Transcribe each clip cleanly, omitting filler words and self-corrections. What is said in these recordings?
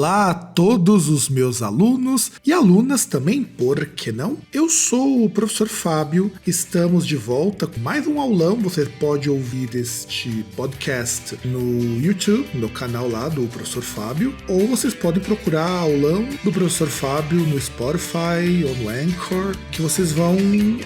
Olá a todos os meus alunos e alunas também, por que não? Eu sou o professor Fábio, estamos de volta com mais um aulão. Você pode ouvir este podcast no YouTube, no canal lá do professor Fábio, ou vocês podem procurar aulão do professor Fábio no Spotify ou no Anchor, que vocês vão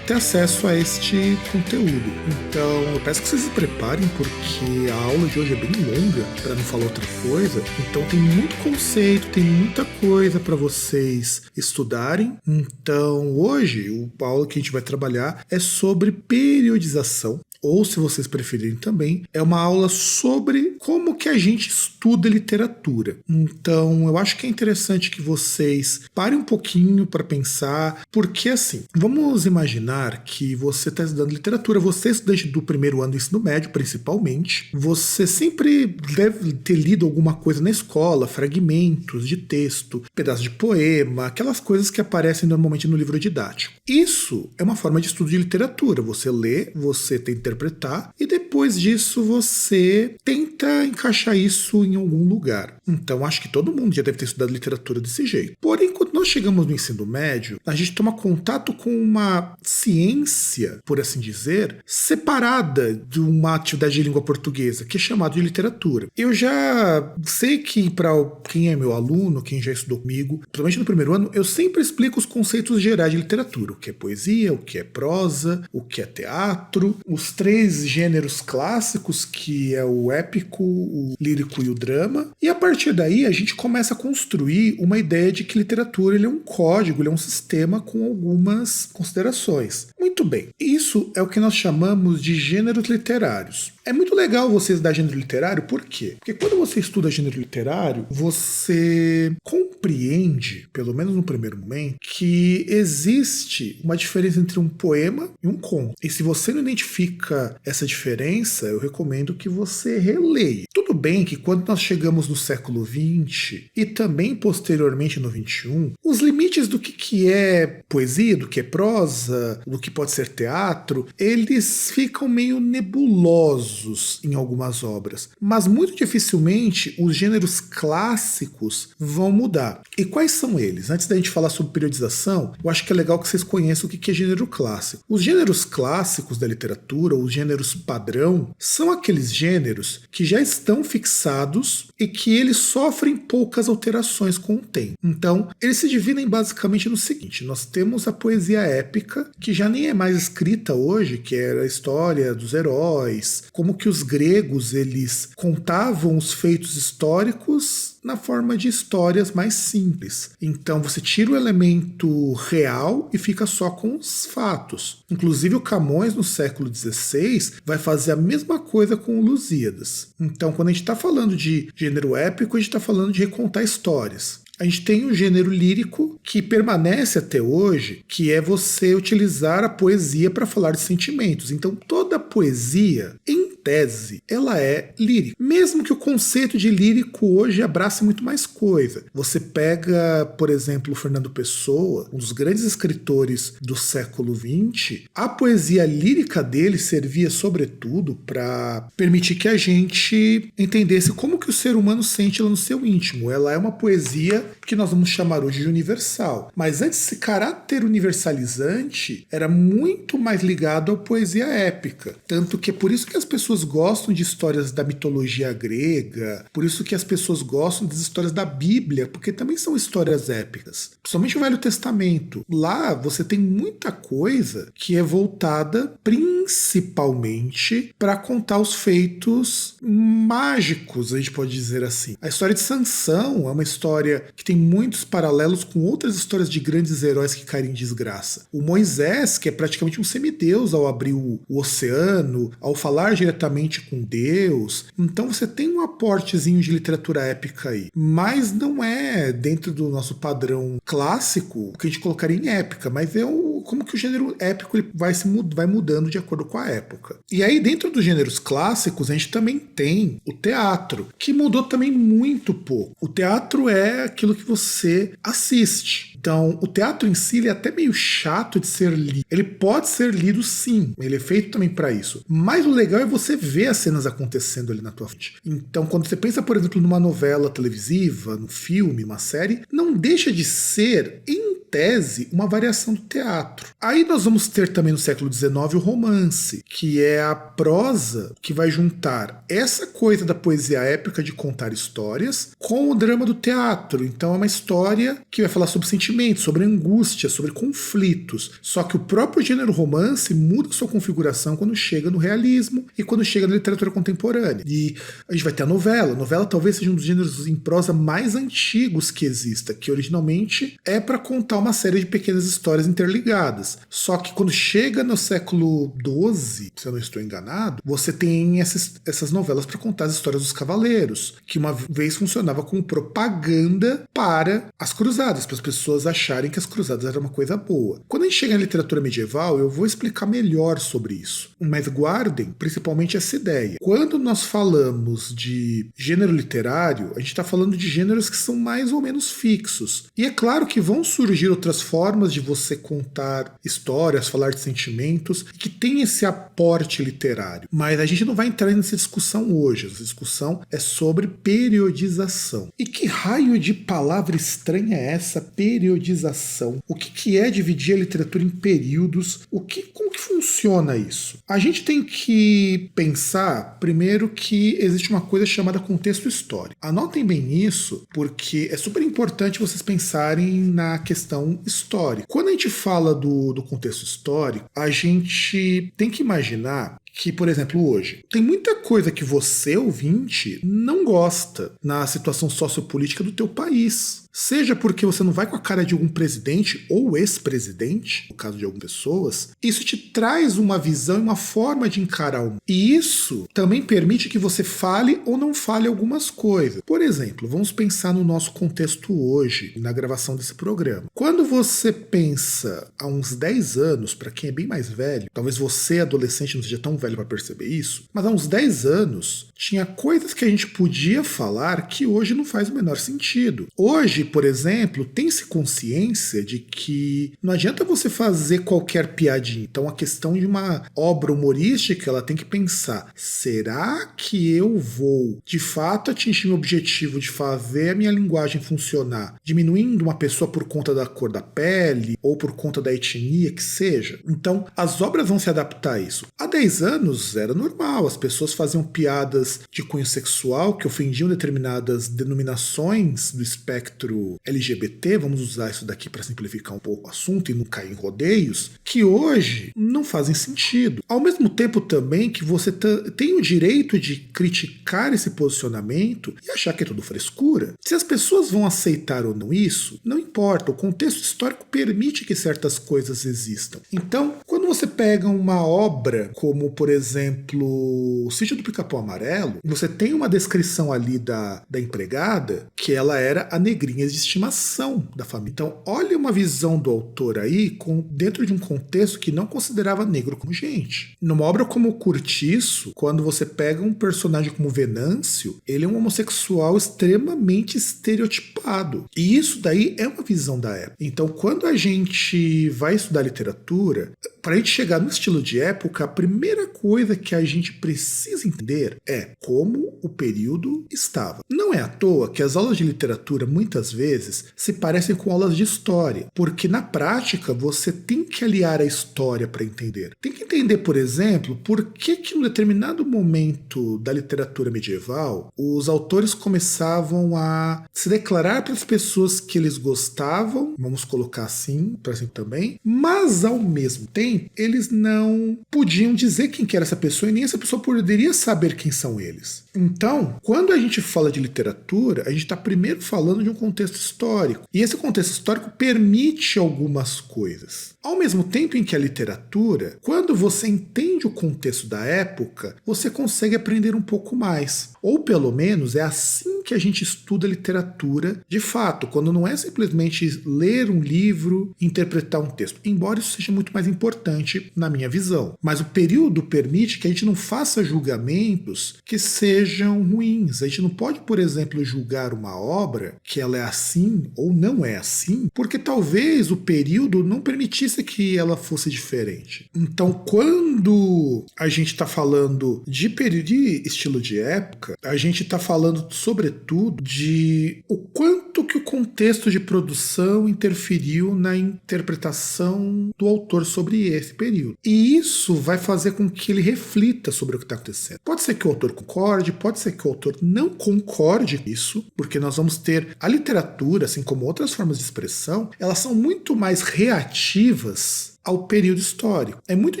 ter acesso a este conteúdo. Então eu peço que vocês se preparem, porque a aula de hoje é bem longa, para não falar outra coisa. Então tem muito conceito, tem muita coisa para vocês estudarem. Então hoje a aula que a gente vai trabalhar é sobre periodização, ou se vocês preferirem também, é uma aula sobre como que a gente estuda literatura. Então eu acho que é interessante que vocês parem um pouquinho para pensar, porque assim, vamos imaginar que você está estudando literatura, você é estudante do primeiro ano do ensino médio principalmente, você sempre deve ter lido alguma coisa na escola, fragmentos de texto, pedaços de poema, aquelas coisas que aparecem normalmente no livro didático. Isso é uma forma de estudo de literatura, você lê, você tenta interpretar e depois disso você tenta encaixar isso em algum lugar. Então acho que todo mundo já deve ter estudado literatura desse jeito. Porém, quando nós chegamos no ensino médio, a gente toma contato com uma ciência, por assim dizer, separada de uma atividade de língua portuguesa, que é chamada de literatura. Eu já sei que para quem é meu aluno, quem já estudou comigo, principalmente no primeiro ano, eu sempre explico os conceitos gerais de literatura, o que é poesia, o que é prosa, o que é teatro, os três gêneros clássicos, que é o épico, o lírico e o drama. E a partir daí a gente começa a construir uma ideia de que literatura ele é um código, ele é um sistema com algumas considerações. Muito bem, isso é o que nós chamamos de gêneros literários. É muito legal você estudar gênero literário, por quê? Porque quando você estuda gênero literário, você compreende, pelo menos no primeiro momento, que existe uma diferença entre um poema e um conto. E se você não identifica essa diferença, eu recomendo que você releia. Tudo bem que quando nós chegamos no século XX e também posteriormente no XXI, os limites do que é poesia, do que é prosa, do que pode ser teatro, eles ficam meio nebulosos em algumas obras, mas muito dificilmente os gêneros clássicos vão mudar. E quais são eles? Antes da gente falar sobre periodização, eu acho que é legal que vocês conheçam o que é gênero clássico. Os gêneros clássicos da literatura, os gêneros padrão, são aqueles gêneros que já estão fixados e que eles sofrem poucas alterações com o tempo. Então, eles se dividem basicamente no seguinte: nós temos a poesia épica, que já nem é mais escrita hoje, que era a história dos heróis, como que os gregos eles contavam os feitos históricos na forma de histórias mais simples. Então você tira o elemento real e fica só com os fatos. Inclusive o Camões no século XVI vai fazer a mesma coisa com o Lusíadas. Então quando a gente está falando de gênero épico, a gente está falando de recontar histórias. A gente tem o gênero lírico, que permanece até hoje, que é você utilizar a poesia para falar de sentimentos. Então toda poesia, em tese, ela é lírica. Mesmo que o conceito de lírico hoje abrace muito mais coisa. Você pega, por exemplo, o Fernando Pessoa, um dos grandes escritores do século XX, a poesia lírica dele servia sobretudo para permitir que a gente entendesse como que o ser humano sente ela no seu íntimo. Ela é uma poesia que nós vamos chamar hoje de universal. Mas antes, esse caráter universalizante era muito mais ligado à poesia épica. Tanto que é por isso que as pessoas gostam de histórias da mitologia grega, por isso que as pessoas gostam das histórias da Bíblia, porque também são histórias épicas. Principalmente o Velho Testamento. Lá você tem muita coisa que é voltada principalmente para contar os feitos mágicos, a gente pode dizer assim. A história de Sansão é uma história que tem muitos paralelos com outras histórias de grandes heróis que caem em desgraça. O Moisés, que é praticamente um semideus ao abrir o oceano, ao falar diretamente com Deus. Então você tem um aportezinho de literatura épica aí. Mas não é dentro do nosso padrão clássico o que a gente colocaria em épica, mas é como que o gênero épico ele vai mudando de acordo com a época. E aí, dentro dos gêneros clássicos, a gente também tem o teatro, que mudou também muito pouco. O teatro é aquilo que você assiste. Então, o teatro em si ele é até meio chato de ser lido. Ele pode ser lido sim, ele é feito também para isso. Mas o legal é você ver as cenas acontecendo ali na tua frente. Então, quando você pensa, por exemplo, numa novela televisiva, num filme, uma série, não deixa de ser, em tese, uma variação do teatro. Aí nós vamos ter também no século XIX o romance, que é a prosa que vai juntar essa coisa da poesia épica de contar histórias com o drama do teatro. Então é uma história que vai falar sobre sentimentos, sobre angústia, sobre conflitos. Só que o próprio gênero romance muda sua configuração quando chega no realismo e quando chega na literatura contemporânea. E a gente vai ter a novela. A novela talvez seja um dos gêneros em prosa mais antigos que exista, que originalmente é para contar uma série de pequenas histórias interligadas. Só que quando chega no século XII, se eu não estou enganado, você tem essas novelas para contar as histórias dos cavaleiros, que uma vez funcionava como propaganda para as cruzadas, para as pessoas acharem que as cruzadas eram uma coisa boa. Quando a gente chega na literatura medieval, eu vou explicar melhor sobre isso. Mas guardem principalmente essa ideia. Quando nós falamos de gênero literário, a gente está falando de gêneros que são mais ou menos fixos. E é claro que vão surgir outras formas de você contar histórias, falar de sentimentos, que tem esse aporte literário. Mas a gente não vai entrar nessa discussão hoje. Essa discussão é sobre periodização. E que raio de palavra estranha é essa periodização? O que é dividir a literatura em períodos? Como que funciona isso? A gente tem que pensar, primeiro, que existe uma coisa chamada contexto histórico. Anotem bem isso, porque é super importante vocês pensarem na questão histórica. Quando a gente fala do contexto histórico, a gente tem que imaginar que, por exemplo, hoje, tem muita coisa que você, ouvinte, não gosta na situação sociopolítica do teu país. Seja porque você não vai com a cara de algum presidente ou ex-presidente, no caso de algumas pessoas, isso te traz uma visão e uma forma de encarar o mundo. E isso também permite que você fale ou não fale algumas coisas. Por exemplo, vamos pensar no nosso contexto hoje, na gravação desse programa. Quando você pensa há uns 10 anos, para quem é bem mais velho, talvez você, adolescente, não seja tão velho para perceber isso, mas há uns 10 anos, tinha coisas que a gente podia falar que hoje não faz o menor sentido. Hoje, por exemplo, tem-se consciência de que não adianta você fazer qualquer piadinha. Então a questão de uma obra humorística, ela tem que pensar, será que eu vou de fato atingir o objetivo de fazer a minha linguagem funcionar, diminuindo uma pessoa por conta da cor da pele ou por conta da etnia que seja? Então as obras vão se adaptar a isso. Há 10 anos era normal, as pessoas faziam piadas de cunho sexual que ofendiam determinadas denominações do espectro LGBT, vamos usar isso daqui para simplificar um pouco o assunto e não cair em rodeios, que hoje não fazem sentido. Ao mesmo tempo também que você tem o direito de criticar esse posicionamento e achar que é tudo frescura. Se as pessoas vão aceitar ou não isso, não importa, o contexto histórico permite que certas coisas existam. Então, quando você pega uma obra como, por exemplo, O Sítio do Pica-Pau Amarelo, você tem uma descrição ali da empregada que ela era a negrinha de estimação da família. Então, olha uma visão do autor aí dentro de um contexto que não considerava negro como gente. Numa obra como Curtiço, quando você pega um personagem como Venâncio, ele é um homossexual extremamente estereotipado. E isso daí é uma visão da época. Então, quando a gente vai estudar literatura, para a gente chegar no estilo de época, a primeira coisa que a gente precisa entender é como o período estava. Não é à toa que as aulas de literatura muitas vezes se parecem com aulas de história, porque na prática você tem que aliar a história para entender. Tem que entender, por exemplo, por que em um determinado momento da literatura medieval os autores começavam a se declarar para as pessoas que eles gostavam, vamos colocar assim, para assim também, mas ao mesmo tempo eles não podiam dizer quem que era essa pessoa e nem essa pessoa poderia saber quem são eles. Então, quando a gente fala de literatura, a gente está primeiro falando de um contexto histórico. E esse contexto histórico permite algumas coisas. Ao mesmo tempo em que a literatura, quando você entende o contexto da época, você consegue aprender um pouco mais. Ou pelo menos é assim assim que a gente estuda literatura de fato, quando não é simplesmente ler um livro, interpretar um texto, embora isso seja muito mais importante na minha visão. Mas o período permite que a gente não faça julgamentos que sejam ruins. A gente não pode, por exemplo, julgar uma obra que ela é assim ou não é assim, porque talvez o período não permitisse que ela fosse diferente. Então, quando a gente está falando de período, de estilo de época, a gente está falando, sobretudo, de o quanto que o contexto de produção interferiu na interpretação do autor sobre esse período. E isso vai fazer com que ele reflita sobre o que está acontecendo. Pode ser que o autor concorde, pode ser que o autor não concorde com isso, porque nós vamos ter a literatura, assim como outras formas de expressão, elas são muito mais reativas ao período histórico. É muito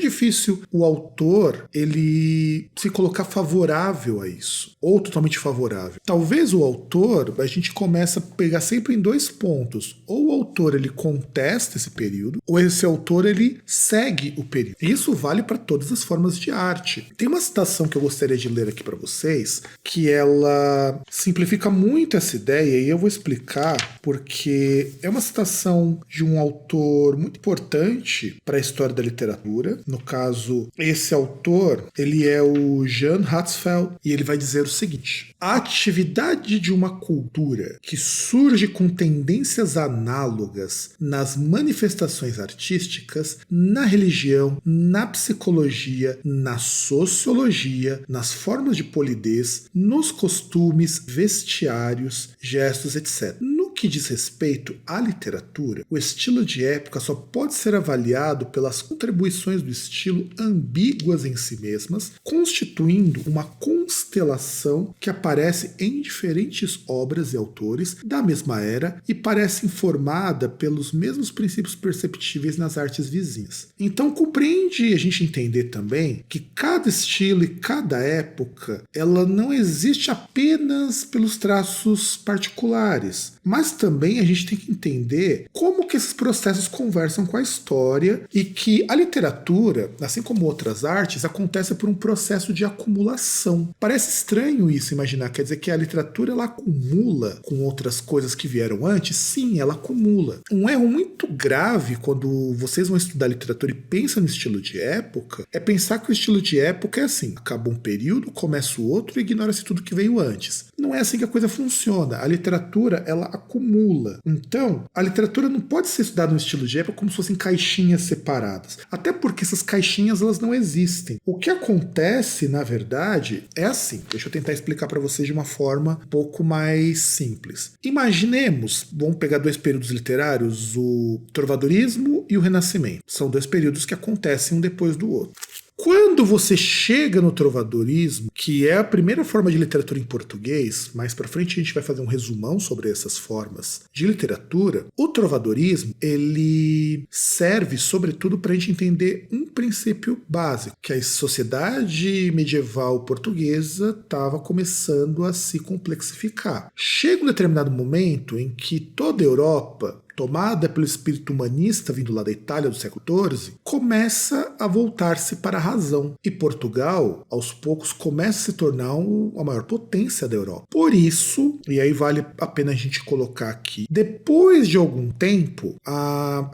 difícil o autor ele se colocar favorável a isso, ou totalmente favorável. Talvez o autor, a gente começa a pegar sempre em dois pontos. Ou o autor ele contesta esse período, ou esse autor ele segue o período. Isso vale para todas as formas de arte. Tem uma citação que eu gostaria de ler aqui para vocês, que ela simplifica muito essa ideia, e eu vou explicar porque é uma citação de um autor muito importante para a história da literatura. No caso, esse autor, ele é o Jan Hatzfeld, e ele vai dizer o seguinte: a atividade de uma cultura que surge com tendências análogas nas manifestações artísticas, na religião, na psicologia, na sociologia, nas formas de polidez, nos costumes, vestiários, gestos, etc. No que diz respeito à literatura, o estilo de época só pode ser avaliado pelas contribuições do estilo ambíguas em si mesmas, constituindo uma constelação que aparece em diferentes obras e autores da mesma era e parece informada pelos mesmos princípios perceptíveis nas artes vizinhas. Então compreende a gente entender também que cada estilo e cada época ela não existe apenas pelos traços particulares, mas também a gente tem que entender como que esses processos conversam com a história e que a literatura, assim como outras artes, acontece por um processo de acumulação. Parece estranho isso, imaginar, quer dizer que a literatura ela acumula com outras coisas que vieram antes? Sim, ela acumula. Um erro muito grave quando vocês vão estudar literatura e pensam no estilo de época, é pensar que o estilo de época é assim, acaba um período, começa o outro e ignora-se tudo que veio antes. Não é assim que a coisa funciona. A literatura, ela acumula. Então, a literatura não pode ser estudada no estilo de época como se fossem caixinhas separadas. Até porque essas caixinhas, elas não existem. O que acontece, na verdade, é assim. Deixa eu tentar explicar para vocês de uma forma um pouco mais simples. Imaginemos, vamos pegar dois períodos literários, o trovadorismo e o renascimento. São dois períodos que acontecem um depois do outro. Quando você chega no trovadorismo, que é a primeira forma de literatura em português, mais pra frente a gente vai fazer um resumão sobre essas formas de literatura, o trovadorismo, ele serve sobretudo pra gente entender um princípio básico, que a sociedade medieval portuguesa estava começando a se complexificar. Chega um determinado momento em que toda a Europa, tomada pelo espírito humanista vindo lá da Itália do século XIV, começa a voltar-se para a razão. E Portugal, aos poucos, começa a se tornar a maior potência da Europa. Por isso, e aí vale a pena a gente colocar aqui, depois de algum tempo,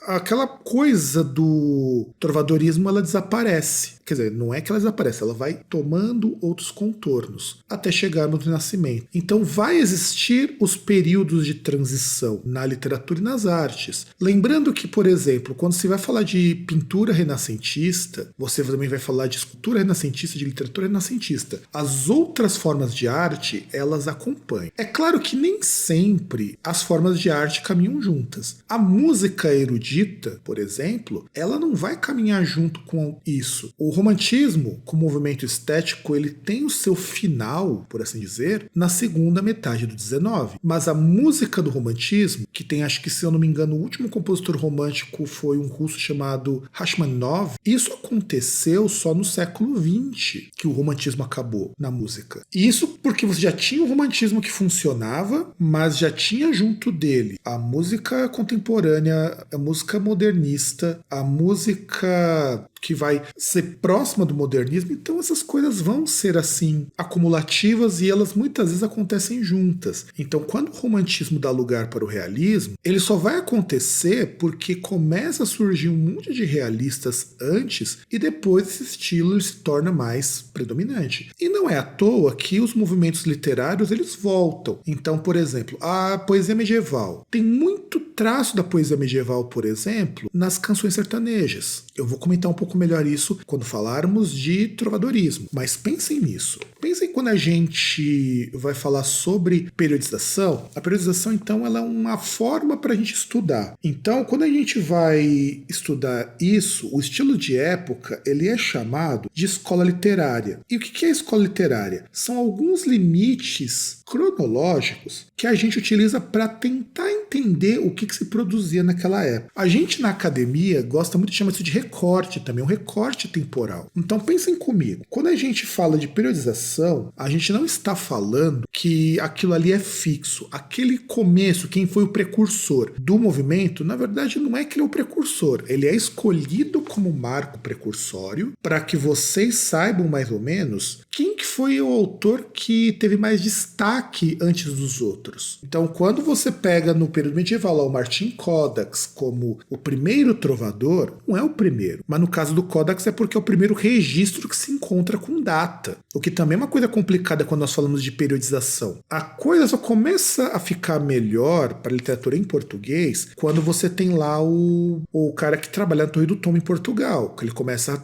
aquela coisa do trovadorismo ela desaparece. Quer dizer, não é que ela desaparece, ela vai tomando outros contornos, até chegar no Renascimento. Então vai existir os períodos de transição na literatura e nas artes. Lembrando que, por exemplo, quando se vai falar de pintura renascentista, você também vai falar de escultura renascentista, de literatura renascentista. As outras formas de arte, elas acompanham. É claro que nem sempre as formas de arte caminham juntas. A música erudita, por exemplo, ela não vai caminhar junto com isso. O romantismo, como movimento estético, ele tem o seu final, por assim dizer, na segunda metade do XIX. Mas a música do romantismo, que tem, acho que se eu não me engano, o último compositor romântico foi um russo chamado Rachmaninoff, isso aconteceu só no século XX, que o romantismo acabou na música. E isso porque você já tinha o romantismo que funcionava, mas já tinha junto dele a música contemporânea, a música modernista, a música que vai ser próxima do modernismo, então essas coisas vão ser assim acumulativas e elas muitas vezes acontecem juntas. Então quando o romantismo dá lugar para o realismo, ele só vai acontecer porque começa a surgir um monte de realistas antes e depois esse estilo ele se torna mais predominante. E não é à toa que os movimentos literários eles voltam. Então, por exemplo, a poesia medieval tem muito traço da poesia medieval, por exemplo, nas canções sertanejas. Eu vou comentar um pouco melhor isso quando falarmos de trovadorismo, mas pensem nisso. Pensem quando a gente vai falar sobre periodização. A periodização, então, ela é uma forma para a gente estudar. Então, quando a gente vai estudar isso, o estilo de época, ele é chamado de escola literária. E o que é escola literária? São alguns limites cronológicos que a gente utiliza para tentar entender o que se produzia naquela época. A gente na academia gosta muito de chamar isso de recorte também, um recorte temporal. Então pensem comigo, quando a gente fala de periodização, a gente não está falando que aquilo ali é fixo. Aquele começo, quem foi o precursor do movimento, na verdade não é que ele é o precursor, ele é escolhido como marco precursório para que vocês saibam mais ou menos quem que foi o autor que teve mais destaque antes dos outros. Então, quando você pega no período medieval lá, o Martin Codax como o primeiro trovador, não é o primeiro, mas no caso do Codax é porque é o primeiro registro que se encontra com data, o que também é uma coisa complicada quando nós falamos de periodização. A coisa só começa a ficar melhor para a literatura em português quando você tem lá o cara que trabalha na Torre do Tom em Portugal, que ele começa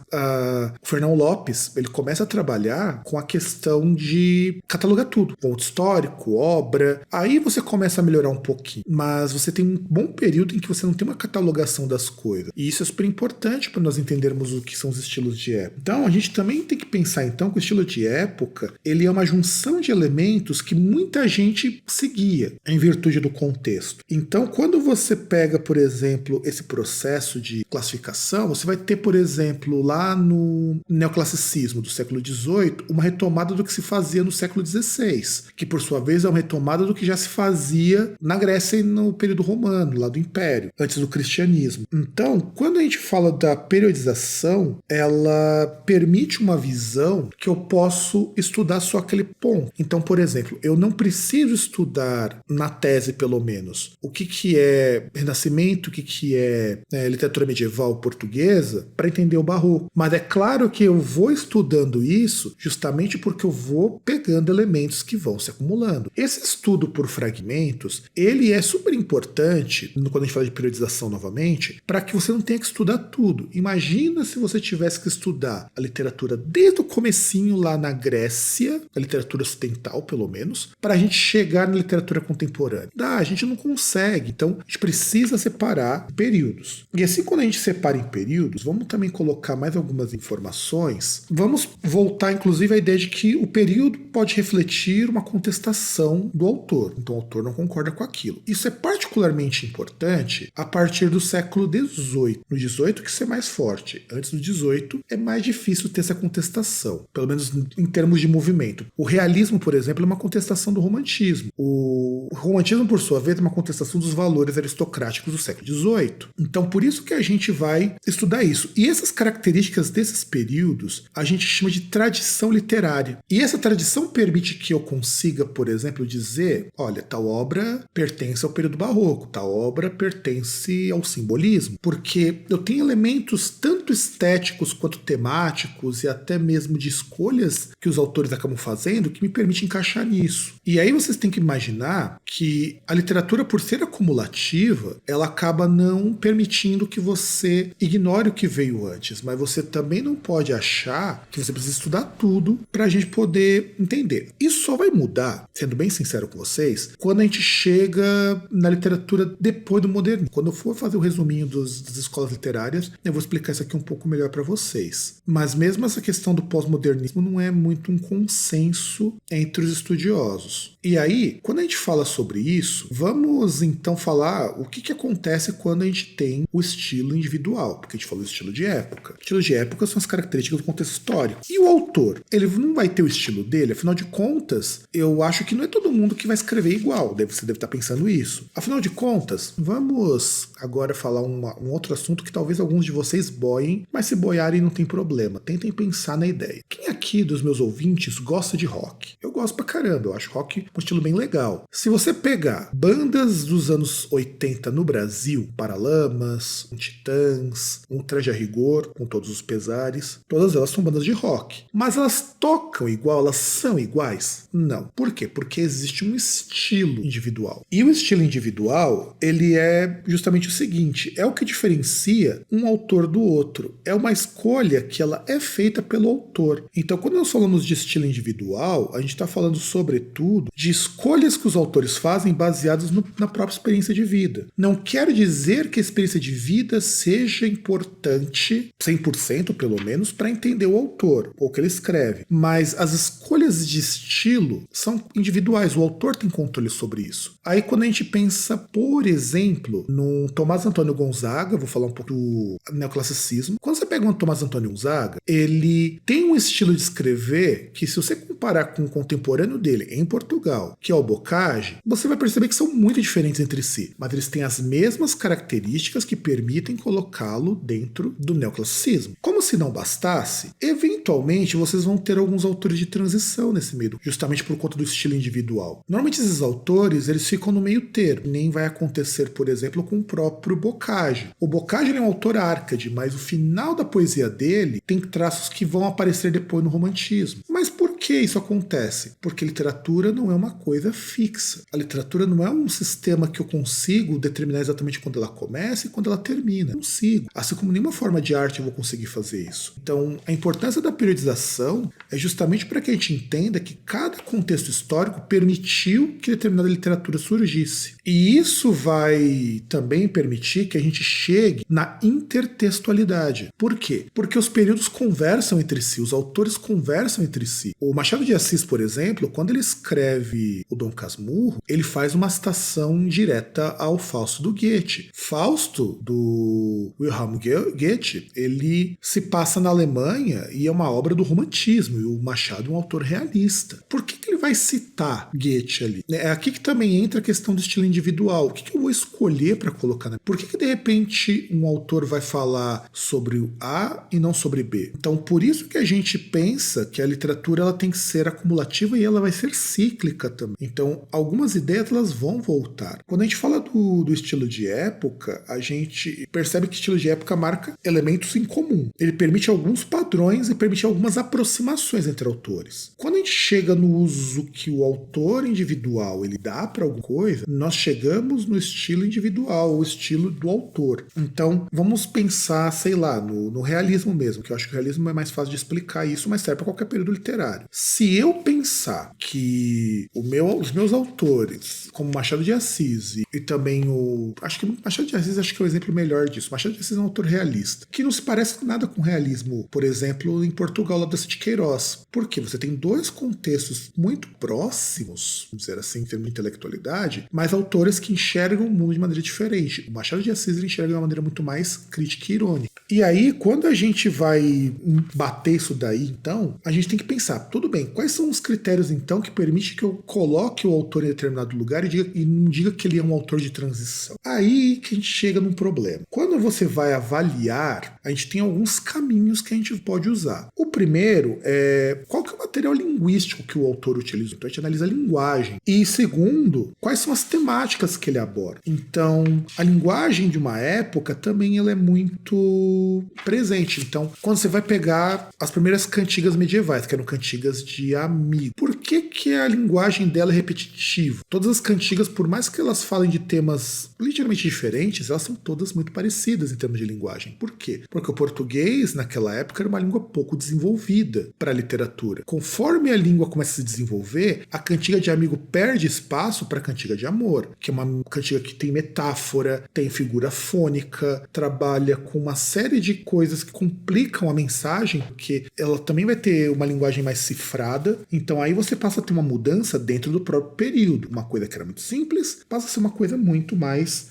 o Fernão Lopes, ele começa a trabalhar com a questão de catalogar tudo, ponto histórico, obra, aí você começa a melhorar um pouquinho, mas você tem um bom período em que você não tem uma catalogação das coisas, e isso é super importante para nós entendermos o que são os estilos de época. Então a gente também tem que pensar então que o estilo de época, ele é uma junção de elementos que muita gente seguia em virtude do contexto. Então quando você pega, por exemplo, esse processo de classificação, você vai ter, por exemplo, lá no neoclassicismo do século XVIII, uma retomada do que se fazia no século XVI, que por sua vez é uma retomada do que já se fazia na Grécia e no período romano, lá do Império, antes do cristianismo. Então, quando a gente fala da periodização, ela permite uma visão que eu posso estudar só aquele ponto. Então, por exemplo, eu não preciso estudar na tese, pelo menos, o que é Renascimento, o que é literatura medieval portuguesa, para entender o Barroco. Mas é claro que eu vou estudando isso justamente porque eu vou pegando elementos que vão se acumulando. Esse estudo por fragmentos, ele é super importante, quando a gente fala de periodização novamente, para que você não tenha que estudar tudo. Imagina se você tivesse que estudar a literatura desde o comecinho lá na Grécia, a literatura ocidental pelo menos, para a gente chegar na literatura contemporânea. A gente não consegue, então a gente precisa separar períodos. E assim, quando a gente separa em períodos, vamos também colocar mais algumas informações. Vamos voltar inclusive à ideia de que o período pode refletir uma contestação do autor. Então o autor não concorda com aquilo. Isso é particularmente importante a partir do século XVIII. No XVIII que isso é mais forte. Antes do XVIII é mais difícil ter essa contestação, pelo menos em termos de movimento. O realismo, por exemplo, é uma contestação do romantismo. O romantismo, por sua vez, é uma contestação dos valores aristocráticos do século XVIII. Então por isso que a gente vai estudar isso. E essas características desses períodos a gente chama de tradição literária. E essa tradição permite que eu consiga, por exemplo, dizer, olha, tal obra pertence ao período barroco, tal obra pertence ao simbolismo, porque eu tenho elementos tanto estéticos quanto temáticos e até mesmo de escolhas que os autores acabam fazendo que me permite encaixar nisso. E aí vocês têm que imaginar que a literatura, por ser acumulativa, ela acaba não permitindo que você ignore o que veio antes, mas você também não pode achar que você precisa estudar tudo para a gente poder entender. Isso só vai mudar, sendo bem sincero com vocês, quando a gente chega na literatura depois do modernismo. Quando eu for fazer o resuminho das escolas literárias, eu vou explicar isso aqui um pouco melhor para vocês. Mas mesmo essa questão do pós-modernismo não é muito um consenso entre os estudiosos. E aí, quando a gente fala sobre isso, vamos então falar o que acontece quando a gente tem o estilo individual, porque a gente falou do estilo de época. O estilo de época são as características do contexto histórico. E o autor? Ele não não vai ter o estilo dele, afinal de contas, eu acho que não é todo mundo que vai escrever igual, você deve estar pensando isso. Afinal de contas, vamos agora falar um outro assunto que talvez alguns de vocês boiem, mas se boiarem não tem problema, tentem pensar na ideia. Quem aqui dos meus ouvintes gosta de rock? Eu gosto pra caramba, eu acho rock um estilo bem legal. Se você pegar bandas dos anos 80 no Brasil, Paralamas, Titãs, Traje a Rigor, com todos os pesares, todas elas são bandas de rock. Mas elas tocam igual, elas são iguais? Não. Por quê? Porque existe um estilo individual. E o estilo individual, ele é justamente o seguinte, é o que diferencia um autor do outro. É uma escolha que ela é feita pelo autor. Então, quando nós falamos de estilo individual, a gente está falando, sobretudo, de escolhas que os autores fazem baseadas na própria experiência de vida. Não quer dizer que a experiência de vida seja importante, 100% pelo menos, para entender o autor, ou o que ele escreve. Mas as escolhas de estilo são individuais, o autor tem controle sobre isso. Aí quando a gente pensa, por exemplo, no Tomás Antônio Gonzaga, vou falar um pouco do neoclassicismo. Quando você pega um Tomás Antônio Gonzaga, ele tem um estilo de escrever que, se você comparar com o contemporâneo dele em Portugal, que é o Boccaccio, você vai perceber que são muito diferentes entre si, mas eles têm as mesmas características que permitem colocá-lo dentro do neoclassicismo. Como se não bastasse, eventualmente vocês vão ter alguns autores de transição nesse meio, justamente por conta do estilo individual. Normalmente esses autores, eles ficam no meio termo, nem vai acontecer, por exemplo, com o próprio Boccaccio. O Boccaccio é um autor árcade, mas o final da poesia dele tem traços que vão aparecer depois no romantismo. Mas por que isso acontece? Porque literatura não é uma coisa fixa. A literatura não é um sistema que eu consigo determinar exatamente quando ela começa e quando ela termina. Eu consigo. Assim como nenhuma forma de arte eu vou conseguir fazer isso. Então, a importância da periodização é justamente para que a gente entenda que cada contexto histórico permitiu que determinada literatura surgisse. E isso vai também permitir que a gente chegue na intertextualidade. Por quê? Porque os períodos conversam entre si, os autores conversam entre si. O Machado de Assis, por exemplo, quando ele escreve o Dom Casmurro, ele faz uma citação direta ao Fausto do Goethe. Fausto, do Wilhelm Goethe, ele se passa na Alemanha e é uma obra do romantismo, e o Machado é um autor realista. Por que ele vai citar Goethe ali? É aqui que também entra a questão do estilo individual. O que eu vou escolher para colocar? Por que de repente um autor vai falar sobre o A e não sobre B? Então, por isso que a gente pensa que a literatura ela tem que ser acumulativa e ela vai ser cíclica também. Então, algumas ideias elas vão voltar. Quando a gente fala do estilo de época, a gente percebe que o estilo de época marca elementos em comum. Ele permite alguns padrões e permite algumas aproximações entre autores. Quando a gente chega no uso que o autor individual ele dá para alguma coisa, nós chegamos no estilo individual, o estilo do autor. Então, vamos pensar, sei lá, no realismo mesmo, que eu acho que o realismo é mais fácil de explicar isso, mas serve para qualquer período literário. Se eu pensar que os meus autores, como Machado de Assis e também acho que Machado de Assis acho que é o exemplo melhor disso. Machado de Assis é um autor realista, que não se parece nada com realismo, por exemplo, em Portugal, lá da de Queiroz. Porque você tem dois contextos muito próximos, vamos dizer assim, em termos de intelectualidade, mas autores que enxergam o mundo de maneira diferente. O Machado de Assis ele enxerga de uma maneira muito mais crítica e irônica. E aí, quando a gente vai bater isso daí, então, a gente tem que pensar, tudo bem, quais são os critérios, então, que permitem que eu coloque o autor em determinado lugar e não diga que ele é um autor de transição? Aí que a gente chega num problema. Quando você vai avaliar, a gente tem alguns caminhos que a gente pode usar. O primeiro é qual que é o material linguístico que o autor utiliza. Então, a gente analisa a linguagem. E segundo, quais são as temáticas que ele aborda. Então, a linguagem de uma época também ela é muito presente. Então, quando você vai pegar as primeiras cantigas medievais, que eram cantigas de amigo, por que a linguagem dela é repetitiva? Todas as cantigas, por mais que elas falem de temas ligeiramente diferentes, elas são todas muito parecidas em termos de linguagem. Por quê? Porque o português, naquela época, era uma língua pouco desenvolvida para a literatura. Conforme a língua começa a se desenvolver, a cantiga de amigo perde espaço para a cantiga de amor, que é uma cantiga que tem metáfora, tem figura fônica, trabalha com uma série de coisas que complicam a mensagem, porque ela também vai ter uma linguagem mais cifrada. Então aí você você passa a ter uma mudança dentro do próprio período. Uma coisa que era muito simples passa a ser uma coisa muito mais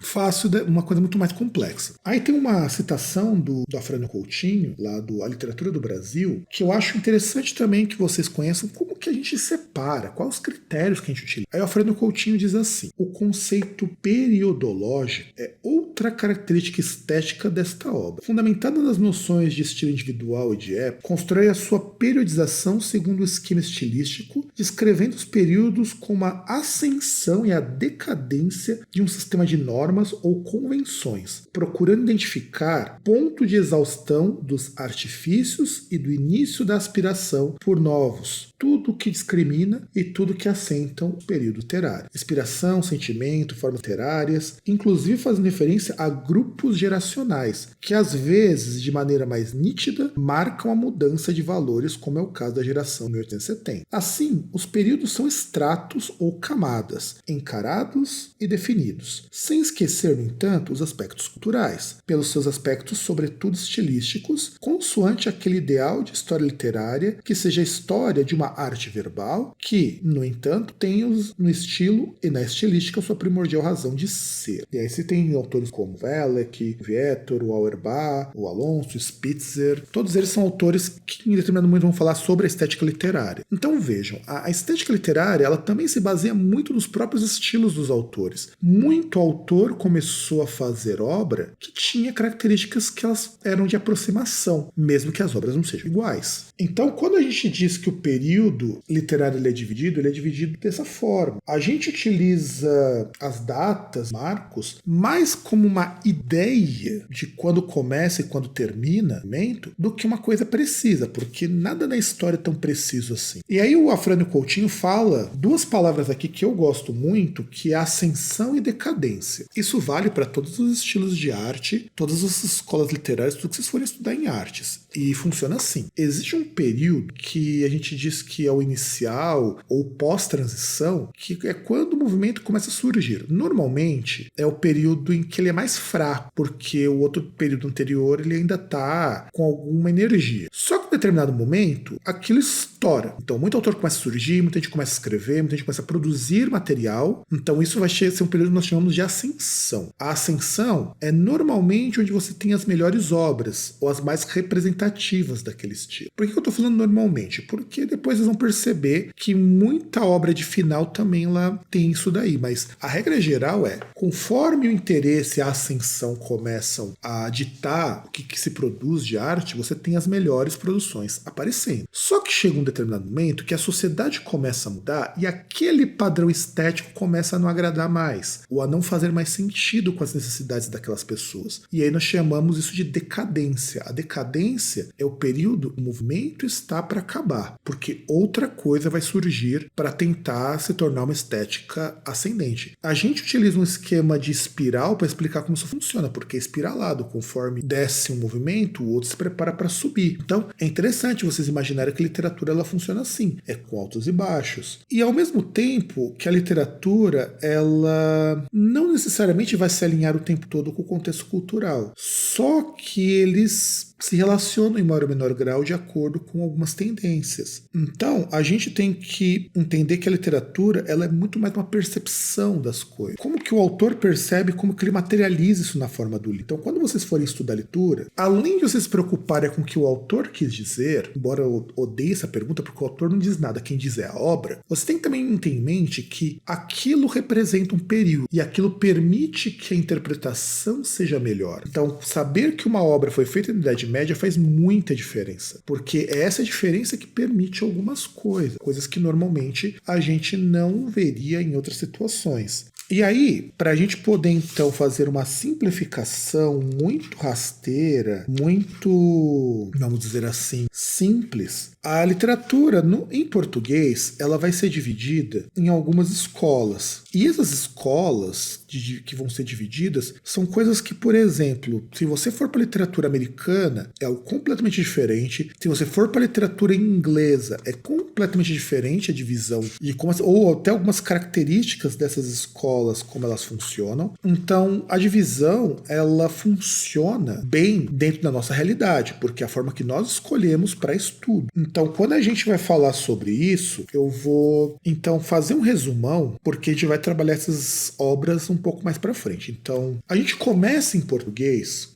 fácil, uma coisa muito mais complexa. Aí tem uma citação do Afrânio Coutinho, lá do A Literatura do Brasil, que eu acho interessante também que vocês conheçam como que a gente separa, quais os critérios que a gente utiliza. Aí o Afrânio Coutinho diz assim: o conceito periodológico é outra característica estética desta obra. Fundamentada nas noções de estilo individual e de época, constrói a sua periodização segundo o esquema estilístico, descrevendo os períodos como a ascensão e a decadência de um sistema de normas ou convenções, procurando identificar ponto de exaustão dos artifícios e do início da aspiração por novos, tudo que discrimina e tudo que assentam o período literário. Inspiração, sentimento, formas literárias, inclusive fazendo referência a grupos geracionais, que às vezes, de maneira mais nítida, marcam a mudança de valores, como é o caso da geração 1870. Assim, os períodos são estratos ou camadas, encarados e definidos, sem esquecer, no entanto, os aspectos culturais, pelos seus aspectos sobretudo estilísticos, consoante aquele ideal de história literária que seja a história de uma arte verbal que, no entanto, tem no estilo e na estilística sua primordial razão de ser. E aí você tem autores como Wellek, Vietor, o Auerbach, o Alonso, Spitzer, todos eles são autores que em determinado momento vão falar sobre a estética literária. Então vejam, a estética literária ela também se baseia muito nos próprios estilos dos autores. Muito autor começou a fazer obra que tinha características que elas eram de aproximação, mesmo que as obras não sejam iguais. Então, quando a gente diz que o período literário ele é dividido dessa forma. A gente utiliza as datas, marcos, mais como uma ideia de quando começa e quando termina o momento, do que uma coisa precisa, porque nada na história é tão preciso assim. E aí o Afrânio Coutinho fala duas palavras aqui que eu gosto muito, que é ascensão e decadência. Isso vale para todos os estilos de arte, todas as escolas literárias, tudo que vocês forem estudar em artes. E funciona assim. Existe um período que a gente diz que é o inicial ou pós-transição, que é quando o movimento começa a surgir. Normalmente é o período em que ele é mais fraco, porque o outro período anterior ele ainda está com alguma energia. Só que em determinado momento, aquilo estoura. Então, muito autor começa a surgir, muita gente começa a escrever, muita gente começa a produzir material. Então, isso vai ser um período que nós chamamos de ascensão. A ascensão é normalmente onde você tem as melhores obras, ou as mais representativas daquele estilo. Por que eu estou falando normalmente? Porque depois vocês vão perceber que muita obra de final também lá tem isso daí. Mas a regra geral é, conforme o interesse e a ascensão começam a ditar o que se produz de arte, você tem as melhores produções aparecendo. Só que chega um determinado momento que a sociedade começa a mudar e aquele padrão estético começa a não agradar mais, ou a não fazer mais sentido com as necessidades daquelas pessoas. E aí nós chamamos isso de decadência. A decadência é o período que o movimento está para acabar, porque outra coisa vai surgir para tentar se tornar uma estética ascendente. A gente utiliza um esquema de espiral para explicar como isso funciona, porque é espiralado, conforme desce um movimento, o outro se prepara para subir. Então é interessante vocês imaginarem que a literatura ela funciona assim, é com altos e baixos. E ao mesmo tempo que a literatura ela não necessariamente vai se alinhar o tempo todo com o contexto cultural, só que eles se relacionam em maior ou menor grau de acordo com algumas tendências. Então, a gente tem que entender que a literatura ela é muito mais uma percepção das coisas. Como que o autor percebe, como que ele materializa isso na forma do livro. Então, quando vocês forem estudar leitura, além de vocês se preocuparem com o que o autor quis dizer, embora eu odeie essa pergunta porque o autor não diz nada, quem diz é a obra, você tem que também ter em mente que aquilo representa um período e aquilo permite que a interpretação seja melhor. Então, saber que uma obra foi feita na Idade Média faz muita diferença, porque é essa diferença que permite algumas coisas que normalmente a gente não veria em outras situações. E aí, para a gente poder então fazer uma simplificação muito rasteira, muito, vamos dizer assim, simples, a literatura em português ela vai ser dividida em algumas escolas. E essas escolas que vão ser divididas são coisas que, por exemplo, se você for para a literatura americana, é algo completamente diferente. Se você for para a literatura inglesa, é completamente diferente a divisão de como, ou até algumas características dessas escolas escolas, como elas funcionam. Então, a divisão, ela funciona bem dentro da nossa realidade, porque é a forma que nós escolhemos para estudo. Então, quando a gente vai falar sobre isso, eu vou, então, fazer um resumão, porque a gente vai trabalhar essas obras um pouco mais para frente. Então, a gente começa em português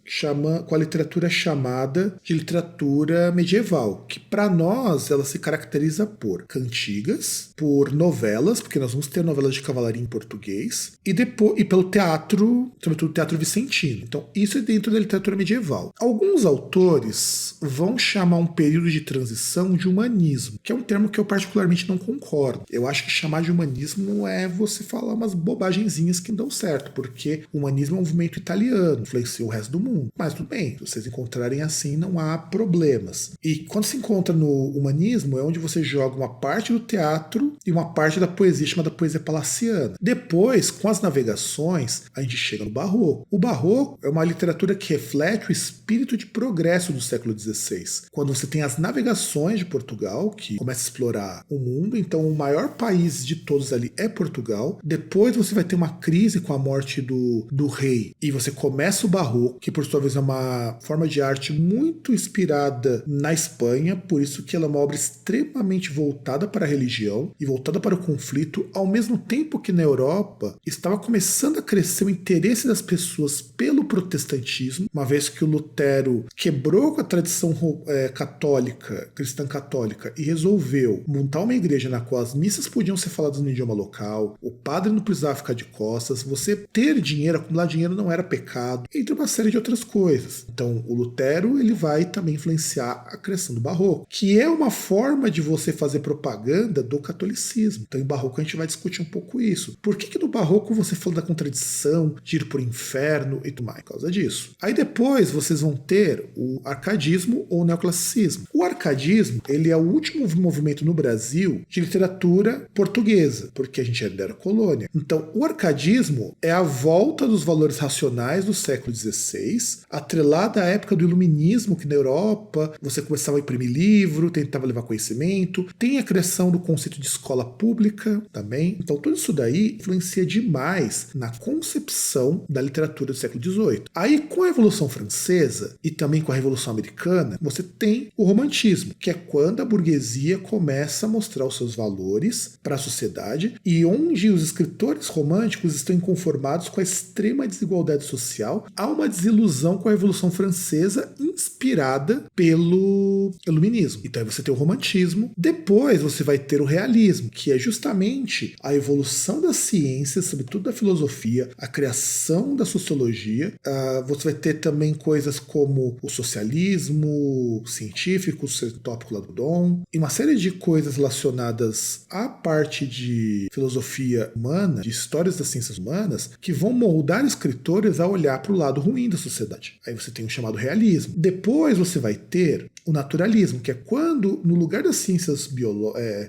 com a literatura chamada de literatura medieval, que para nós ela se caracteriza por cantigas, por novelas, porque nós vamos ter novelas de cavalaria em português, e pelo teatro, sobretudo teatro vicentino. Então isso é dentro da literatura medieval. Alguns autores vão chamar um período de transição de humanismo, que é um termo que eu particularmente não concordo. Eu acho que chamar de humanismo é você falar umas bobagenzinhas que não dão certo, porque o humanismo é um movimento italiano, influenciou o resto do mundo. Mas tudo bem, se vocês encontrarem assim, não há problemas. E quando se encontra no humanismo, é onde você joga uma parte do teatro e uma parte da poesia, chamada poesia palaciana. Depois, com as navegações, a gente chega no barroco. O barroco é uma literatura que reflete o espírito de progresso do século XVI. Quando você tem as navegações de Portugal, que começa a explorar o mundo, então o maior país de todos ali é Portugal. Depois você vai ter uma crise com a morte do rei, e você começa o barroco, que por sua vez é uma forma de arte muito inspirada na Espanha, por isso que ela é uma obra extremamente voltada para a religião e voltada para o conflito, ao mesmo tempo que na Europa estava começando a crescer o interesse das pessoas pelo protestantismo, uma vez que o Lutero quebrou com a tradição católica, cristã católica, e resolveu montar uma igreja na qual as missas podiam ser faladas no idioma local, o padre não precisava ficar de costas, você ter dinheiro, acumular dinheiro não era pecado, entre uma série de outras coisas. Então o Lutero ele vai também influenciar a criação do barroco, que é uma forma de você fazer propaganda do catolicismo. Então em barroco a gente vai discutir um pouco isso. Por que no barroco você fala da contradição, de ir para o inferno e tudo mais? Por causa disso. Aí depois vocês vão ter o arcadismo ou o neoclassicismo. O arcadismo ele é o último movimento no Brasil de literatura portuguesa, porque a gente era colônia. Então o arcadismo é a volta dos valores racionais do século XVI, atrelada à época do iluminismo, que na Europa você começava a imprimir livro, tentava levar conhecimento, tem a criação do conceito de escola pública também. Então tudo isso daí influencia demais na concepção da literatura do século XVIII. Aí com a Revolução Francesa e também com a Revolução Americana, você tem o romantismo, que é quando a burguesia começa a mostrar os seus valores para a sociedade e onde os escritores românticos estão inconformados com a extrema desigualdade social, há uma desilusão com a Revolução Francesa inspirada pelo iluminismo. Então aí você tem o romantismo, depois você vai ter o realismo, que é justamente a evolução das ciências, sobretudo da filosofia, a criação da sociologia. Você vai ter também coisas como o socialismo científico, o tópico lá do Dom, e uma série de coisas relacionadas à parte de filosofia humana, de histórias das ciências humanas, que vão moldar escritores a olhar para o lado ruim da sociedade. Aí você tem o chamado realismo. Depois você vai ter o naturalismo, que é quando, no lugar das ciências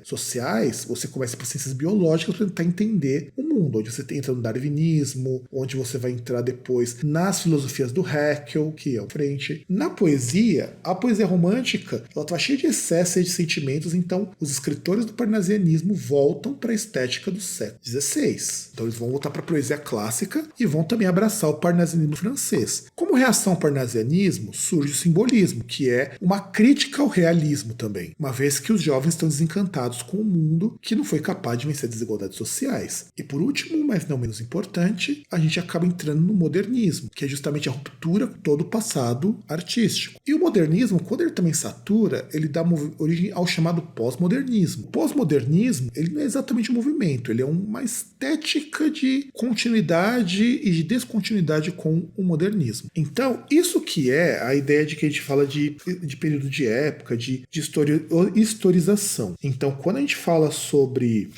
sociais, você começa para ciências biológicas para tentar entender o mundo, onde você entra no darwinismo, onde você vai entrar depois nas filosofias do Haeckel, que é o frente. Na poesia, a poesia romântica, ela está cheia de excesso e de sentimentos, então os escritores do parnasianismo voltam para a estética do século XVI. Então eles vão voltar para a poesia clássica e vão também abraçar o parnasianismo francês. Como reação ao parnasianismo, surge o simbolismo, que é uma crítica ao realismo também, uma vez que os jovens estão desencantados com o mundo que não foi capaz de vencer desigualdades sociais. E por último, mas não menos importante, a gente acaba entrando no modernismo, que é justamente a ruptura com todo o passado artístico. E o modernismo, quando ele também satura, ele dá origem ao chamado pós-modernismo. O pós-modernismo, ele não é exatamente um movimento, ele é uma estética de continuidade e de descontinuidade com o modernismo. Então, isso que é a ideia de que a gente fala de período de época, de historização. Então, quando a gente fala sobre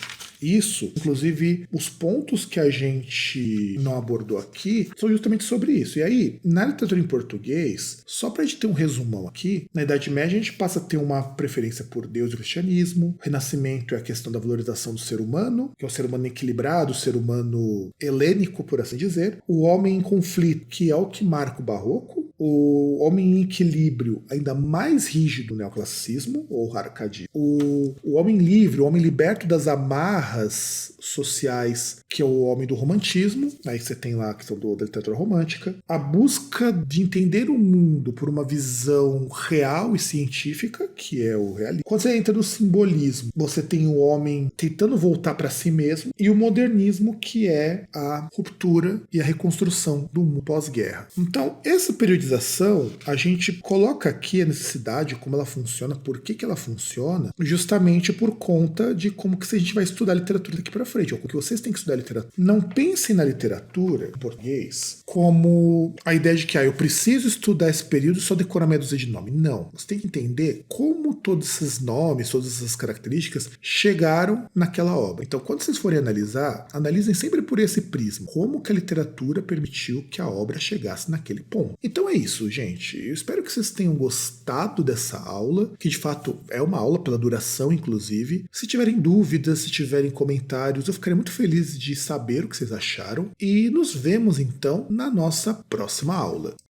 isso, inclusive os pontos que a gente não abordou aqui são justamente sobre isso. E aí, na literatura em português, só pra gente ter um resumão aqui, na Idade Média a gente passa a ter uma preferência por Deus e o cristianismo, o Renascimento é a questão da valorização do ser humano, que é o ser humano equilibrado, o ser humano helênico, por assim dizer, o homem em conflito, que é o que marca o barroco, O homem em equilíbrio, ainda mais rígido, neoclassicismo ou arcadismo. O homem livre, o homem liberto das amarras sociais, que é o homem do romantismo. Aí você tem lá a questão da literatura romântica. A busca de entender o mundo por uma visão real e científica, que é o realismo. Quando você entra no simbolismo, você tem o homem tentando voltar para si mesmo, e o modernismo, que é a ruptura e a reconstrução do mundo pós-guerra. Então, essa periodização, a gente coloca aqui a necessidade, como ela funciona, por que ela funciona, justamente por conta de como que a gente vai estudar literatura daqui para frente, ou porque vocês têm que estudar literatura. Não pensem na literatura, em português, como a ideia de que eu preciso estudar esse período e só decorar meia dúzia de nome. Não. Você tem que entender como todos esses nomes, todas essas características chegaram naquela obra. Então, quando vocês forem analisar, analisem sempre por esse prisma. Como que a literatura permitiu que a obra chegasse naquele ponto. Então é isso, gente. Eu espero que vocês tenham gostado dessa aula, que de fato é uma aula pela duração, inclusive. Se tiverem dúvidas, se tiverem comentários, eu ficarei muito feliz de saber o que vocês acharam. E nos vemos, então, na nossa próxima aula.